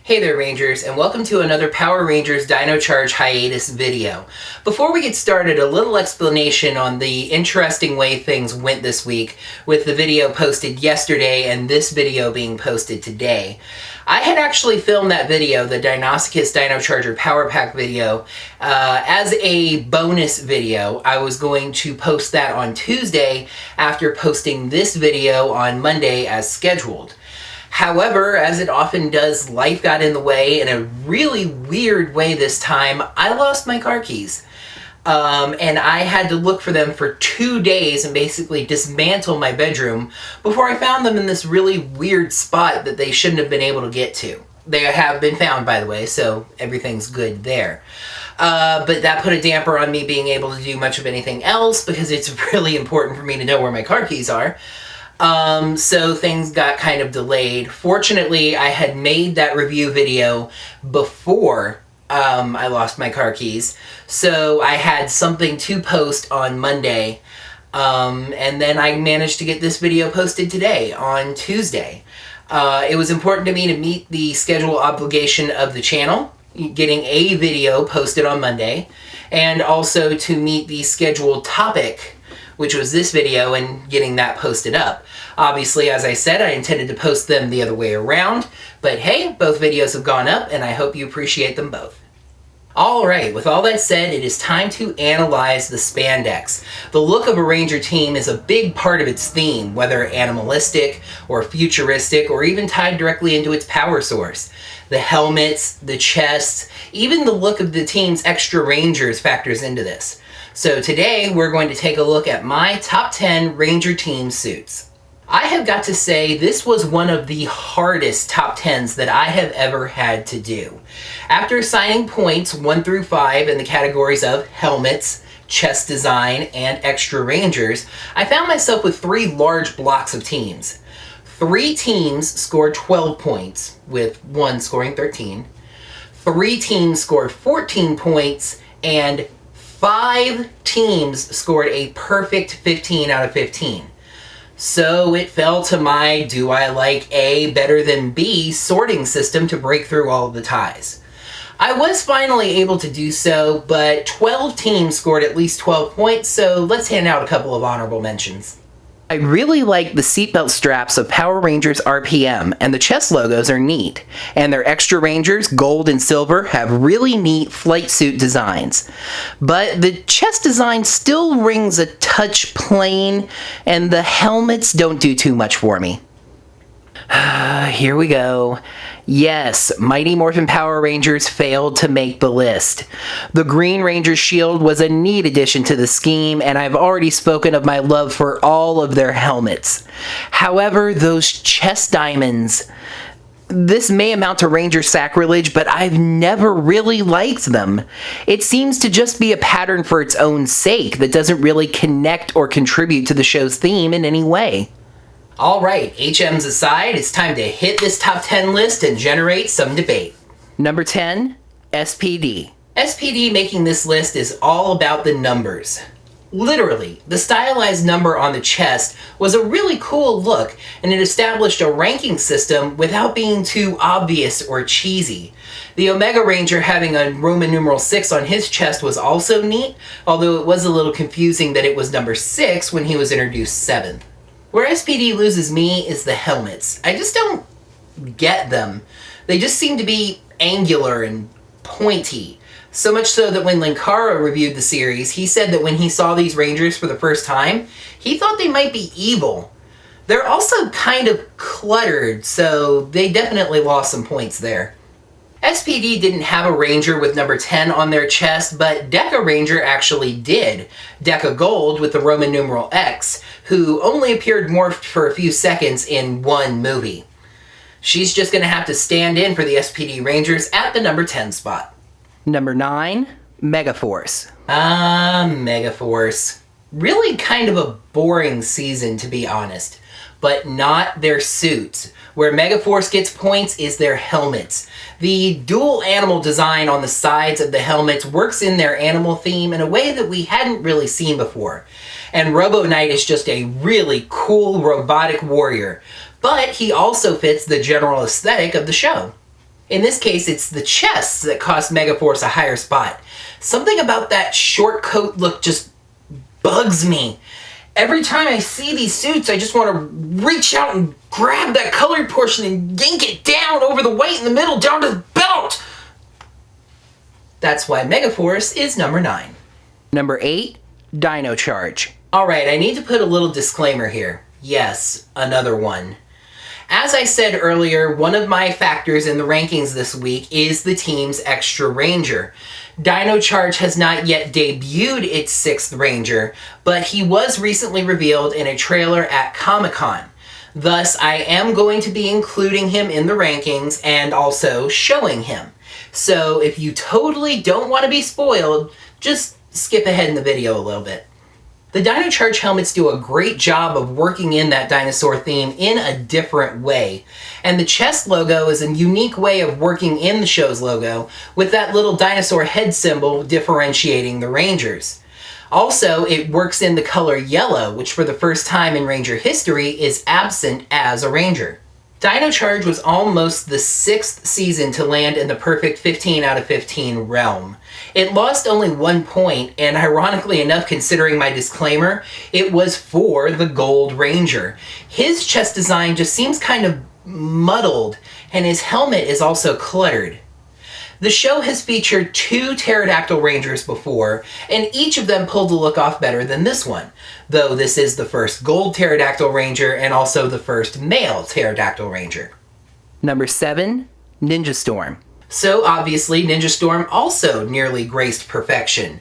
Hey there Rangers, and welcome to another Power Rangers Dino Charge Hiatus video. Before we get started, a little explanation on the interesting way things went this week with the video posted yesterday and this video being posted today. I had actually filmed that video, the Dinosaurus Dino Charger Power Pack video, as a bonus video. I was going to post that on Tuesday after posting this video on Monday as scheduled. However, as it often does, life got in the way in a really weird way this time. I lost my car keys. And I had to look for them for 2 days and basically dismantle my bedroom before I found them in this really weird spot that they shouldn't have been able to get to. They have been found, by the way, so everything's good there. But that put a damper on me being able to do much of anything else because it's really important for me to know where my car keys are. So things got kind of delayed. Fortunately, I had made that review video before I lost my car keys, so I had something to post on Monday, and then I managed to get this video posted today, on Tuesday. It was important to me to meet the schedule obligation of the channel, getting a video posted on Monday, and also to meet the scheduled topic, which was this video, and getting that posted up. Obviously, as I said, I intended to post them the other way around, but hey, both videos have gone up, and I hope you appreciate them both. Alright, with all that said, it is time to analyze the spandex. The look of a Ranger team is a big part of its theme, whether animalistic, or futuristic, or even tied directly into its power source. The helmets, the chests, even the look of the team's extra Rangers factors into this. So today, we're going to take a look at my top 10 Ranger team suits. I have got to say, this was one of the hardest top 10s that I have ever had to do. After assigning points 1 through 5 in the categories of helmets, chest design, and extra Rangers, I found myself with 3 large blocks of teams. 3 teams scored 12 points, with 1 scoring 13. 3 teams scored 14 points, and 5 teams scored a perfect 15 out of 15. So it fell to my do I like A better than B sorting system to break through all of the ties. I was finally able to do so, but 12 teams scored at least 12 points, so let's hand out a couple of honorable mentions. I really like the seatbelt straps of Power Rangers RPM, and the chest logos are neat. And their extra Rangers, gold and silver, have really neat flight suit designs. But the chest design still rings a touch plain, and the helmets don't do too much for me. Here we go. Yes, Mighty Morphin Power Rangers failed to make the list. The Green Ranger's shield was a neat addition to the scheme, and I've already spoken of my love for all of their helmets. However, those chest diamonds... This may amount to Ranger sacrilege, but I've never really liked them. It seems to just be a pattern for its own sake that doesn't really connect or contribute to the show's theme in any way. Alright, HMs aside, it's time to hit this top 10 list and generate some debate. Number 10, SPD. SPD making this list is all about the numbers. Literally, the stylized number on the chest was a really cool look, and it established a ranking system without being too obvious or cheesy. The Omega Ranger having a Roman numeral 6 on his chest was also neat, although it was a little confusing that it was number 6 when he was introduced 7th. Where SPD loses me is the helmets. I just don't get them. They just seem to be angular and pointy. So much so that when Linkara reviewed the series, he said that when he saw these Rangers for the first time, he thought they might be evil. They're also kind of cluttered, so they definitely lost some points there. SPD didn't have a Ranger with number 10 on their chest, but Deca Ranger actually did. Deca Gold with the Roman numeral X, who only appeared morphed for a few seconds in one movie. She's just going to have to stand in for the SPD Rangers at the number 10 spot. Number 9, Megaforce. Megaforce. Really kind of a boring season, to be honest. But not their suits. Where Megaforce gets points is their helmets. The dual animal design on the sides of the helmets works in their animal theme in a way that we hadn't really seen before. And Robo Knight is just a really cool robotic warrior, but he also fits the general aesthetic of the show. In this case, it's the chests that cost Megaforce a higher spot. Something about that short coat look just bugs me. Every time I see these suits, I just want to reach out and grab that colored portion and yank it down over the white in the middle, down to the belt! That's why Megaforce is number 9. Number 8, Dino Charge. Alright, I need to put a little disclaimer here. Yes, another one. As I said earlier, one of my factors in the rankings this week is the team's extra ranger. Dino Charge has not yet debuted its 6th ranger, but he was recently revealed in a trailer at Comic-Con. Thus, I am going to be including him in the rankings and also showing him. So if you totally don't want to be spoiled, just skip ahead in the video a little bit. The Dino Charge helmets do a great job of working in that dinosaur theme in a different way. And the chest logo is a unique way of working in the show's logo, with that little dinosaur head symbol differentiating the Rangers. Also, it works in the color yellow, which for the first time in Ranger history is absent as a Ranger. Dino Charge was almost the 6th season to land in the perfect 15 out of 15 realm. It lost only 1 point, and ironically enough, considering my disclaimer, it was for the Gold Ranger. His chest design just seems kind of muddled, and his helmet is also cluttered. The show has featured 2 pterodactyl rangers before, and each of them pulled the look off better than this one, though this is the first gold pterodactyl ranger and also the first male pterodactyl ranger. Number 7, Ninja Storm. So obviously, Ninja Storm also nearly graced perfection.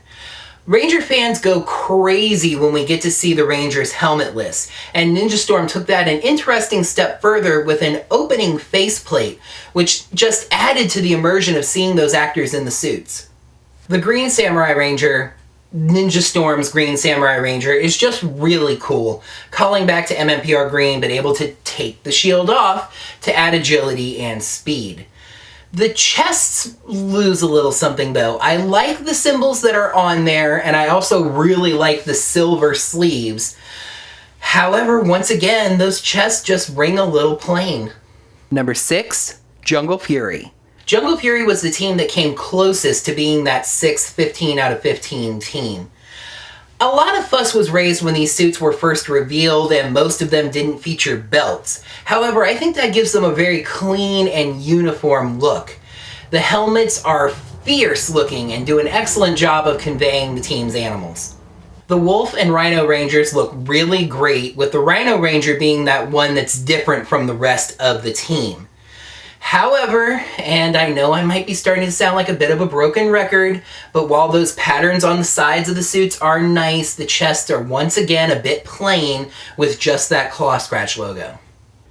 Ranger fans go crazy when we get to see the Rangers helmetless, and Ninja Storm took that an interesting step further with an opening faceplate, which just added to the immersion of seeing those actors in the suits. The Green Samurai Ranger, Ninja Storm's Green Samurai Ranger, is just really cool, calling back to MMPR Green but able to take the shield off to add agility and speed. The chests lose a little something though. I like the symbols that are on there, and I also really like the silver sleeves. However, once again, those chests just ring a little plain. Number 6, Jungle Fury. Jungle Fury was the team that came closest to being that 6th 15 out of 15 team. A lot of fuss was raised when these suits were first revealed, and most of them didn't feature belts. However, I think that gives them a very clean and uniform look. The helmets are fierce looking and do an excellent job of conveying the team's animals. The Wolf and Rhino Rangers look really great, with the Rhino Ranger being that one that's different from the rest of the team. However, and I know I might be starting to sound like a bit of a broken record, but while those patterns on the sides of the suits are nice, the chests are once again a bit plain with just that claw scratch logo.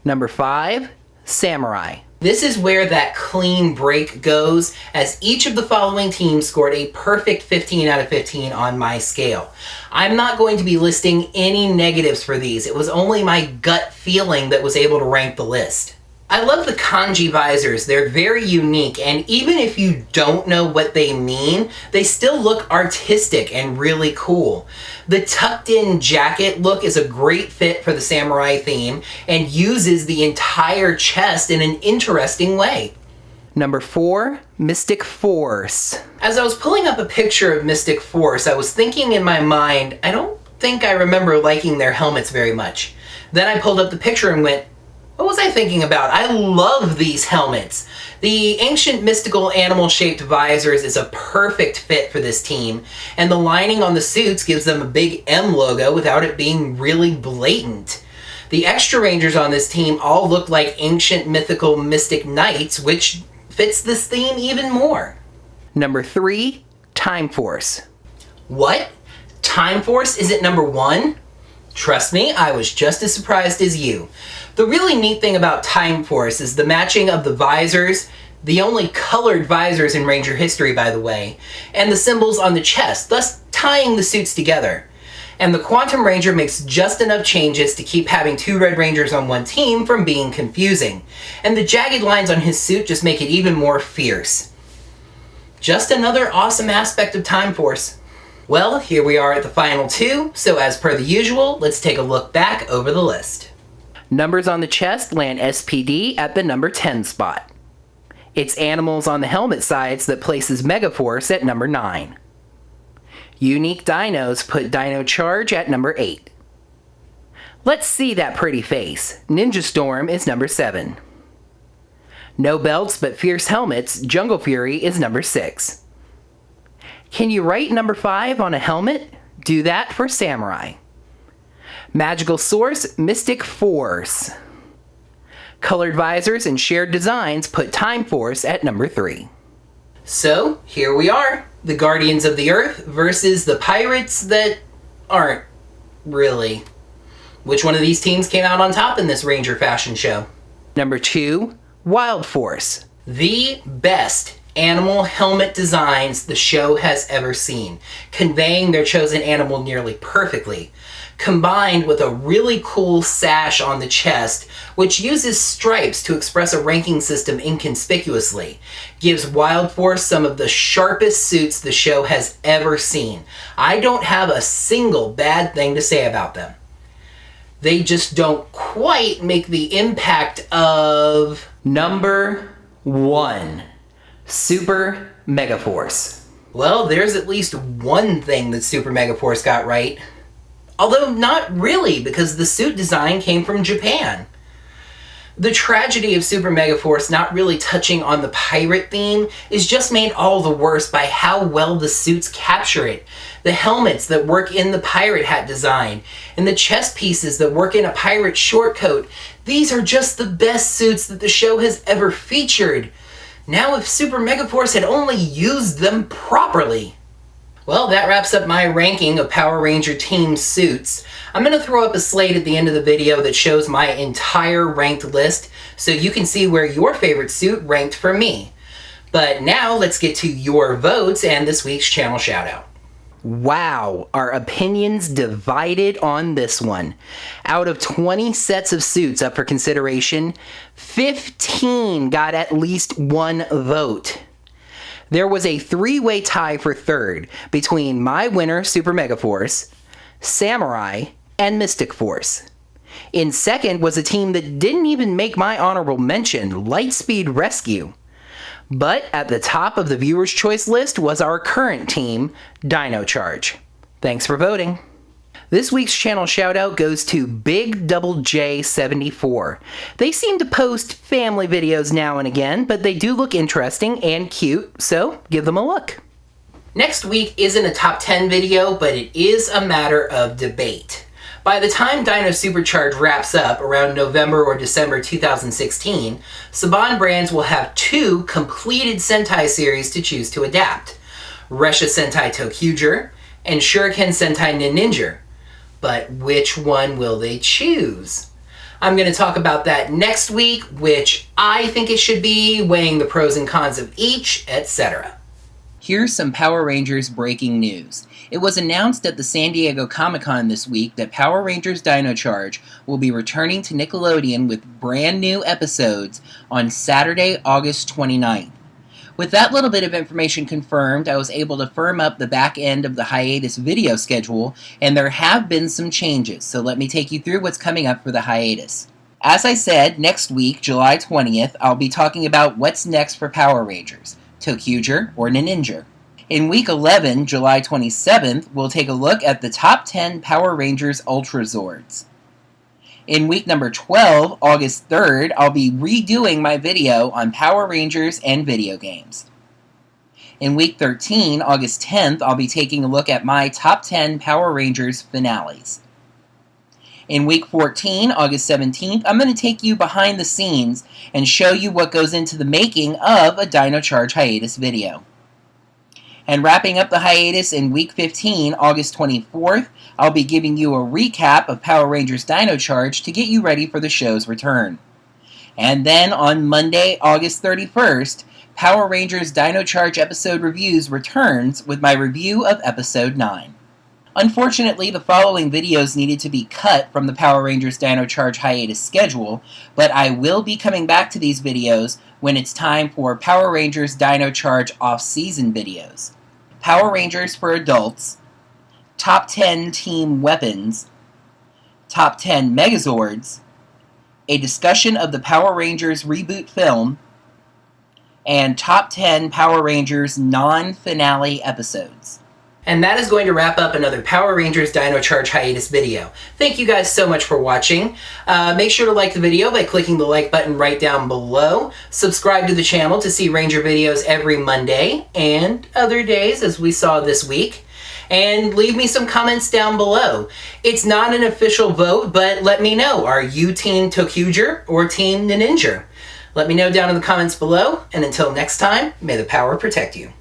Number 5, Samurai. This is where that clean break goes, as each of the following teams scored a perfect 15 out of 15 on my scale. I'm not going to be listing any negatives for these. It was only my gut feeling that was able to rank the list. I love the kanji visors. They're very unique, and even if you don't know what they mean, they still look artistic and really cool. The tucked-in jacket look is a great fit for the samurai theme and uses the entire chest in an interesting way. Number 4, Mystic Force. As I was pulling up a picture of Mystic Force, I was thinking in my mind, I don't think I remember liking their helmets very much. Then I pulled up the picture and went, what was I thinking about? I love these helmets. The ancient mystical animal-shaped visors is a perfect fit for this team, and the lining on the suits gives them a big M logo without it being really blatant. The extra rangers on this team all look like ancient mythical mystic knights, which fits this theme even more. Number 3, Time Force. What? Time Force is at number 1? Trust me, I was just as surprised as you. The really neat thing about Time Force is the matching of the visors, the only colored visors in Ranger history by the way, and the symbols on the chest, thus tying the suits together. And the Quantum Ranger makes just enough changes to keep having 2 Red Rangers on one team from being confusing. And the jagged lines on his suit just make it even more fierce. Just another awesome aspect of Time Force. Well, here we are at the final 2, so as per the usual, let's take a look back over the list. Numbers on the chest land SPD at the number 10 spot. It's animals on the helmet sides that places Megaforce at number 9. Unique dinos put Dino Charge at number 8. Let's see that pretty face. Ninja Storm is number 7. No belts but fierce helmets, Jungle Fury is number 6. Can you write number 5 on a helmet? Do that for Samurai. Magical Source, Mystic Force. Colored visors and shared designs put Time Force at number 3. So, here we are. The Guardians of the Earth versus the pirates that aren't really. Which one of these teams came out on top in this Ranger fashion show? Number 2, Wild Force. The best animal helmet designs the show has ever seen, conveying their chosen animal nearly perfectly, combined with a really cool sash on the chest, which uses stripes to express a ranking system inconspicuously, gives Wild Force some of the sharpest suits the show has ever seen. I don't have a single bad thing to say about them. They just don't quite make the impact of number 1. Super Megaforce. Well, there's at least one thing that Super Megaforce got right. Although not really, because the suit design came from Japan. The tragedy of Super Megaforce not really touching on the pirate theme is just made all the worse by how well the suits capture it. The helmets that work in the pirate hat design, and the chest pieces that work in a pirate short coat. These are just the best suits that the show has ever featured. Now if Super Megaforce had only used them properly. Well, that wraps up my ranking of Power Ranger team suits. I'm going to throw up a slate at the end of the video that shows my entire ranked list, so you can see where your favorite suit ranked for me. But now let's get to your votes and this week's channel shoutout. Wow, our opinions divided on this one. Out of 20 sets of suits up for consideration, 15 got at least one vote. There was a 3-way tie for third between my winner, Super Megaforce, Samurai, and Mystic Force. In second was a team that didn't even make my honorable mention, Lightspeed Rescue. But at the top of the viewer's choice list was our current team, Dino Charge. Thanks for voting. This week's channel shoutout goes to Big Double J74. They seem to post family videos now and again, but they do look interesting and cute, so give them a look. Next week isn't a top 10 video, but it is a matter of debate. By the time Dino Supercharge wraps up around November or December 2016, Saban Brands will have 2 completed Sentai series to choose to adapt. Resha Sentai Tokyuger and Shuriken Sentai Ninja. But which one will they choose? I'm going to talk about that next week, which I think it should be, weighing the pros and cons of each, etc. Here's some Power Rangers breaking news. It was announced at the San Diego Comic-Con this week that Power Rangers Dino Charge will be returning to Nickelodeon with brand new episodes on Saturday, August 29th. With that little bit of information confirmed, I was able to firm up the back end of the hiatus video schedule, and there have been some changes, so let me take you through what's coming up for the hiatus. As I said, next week, July 20th, I'll be talking about what's next for Power Rangers, Tokyuger or Ninja. In week 11, July 27th, we'll take a look at the top 10 Power Rangers Ultra Zords. In week number 12, August 3rd, I'll be redoing my video on Power Rangers and video games. In week 13, August 10th, I'll be taking a look at my top 10 Power Rangers finales. In week 14, August 17th, I'm going to take you behind the scenes and show you what goes into the making of a Dino Charge hiatus video. And wrapping up the hiatus in week 15, August 24th, I'll be giving you a recap of Power Rangers Dino Charge to get you ready for the show's return. And then on Monday, August 31st, Power Rangers Dino Charge episode reviews returns with my review of episode 9. Unfortunately, the following videos needed to be cut from the Power Rangers Dino Charge hiatus schedule, but I will be coming back to these videos when it's time for Power Rangers Dino Charge off-season videos. Power Rangers for adults, top 10 team weapons, top 10 Megazords, a discussion of the Power Rangers reboot film, and top 10 Power Rangers non-finale episodes. And that is going to wrap up another Power Rangers Dino Charge hiatus video. Thank you guys so much for watching. Make sure to like the video by clicking the like button right down below. Subscribe to the channel to see Ranger videos every Monday and other days as we saw this week. And leave me some comments down below. It's not an official vote, but let me know. Are you Team Tokuger or Team Ninja? Let me know down in the comments below, and until next time, may the power protect you.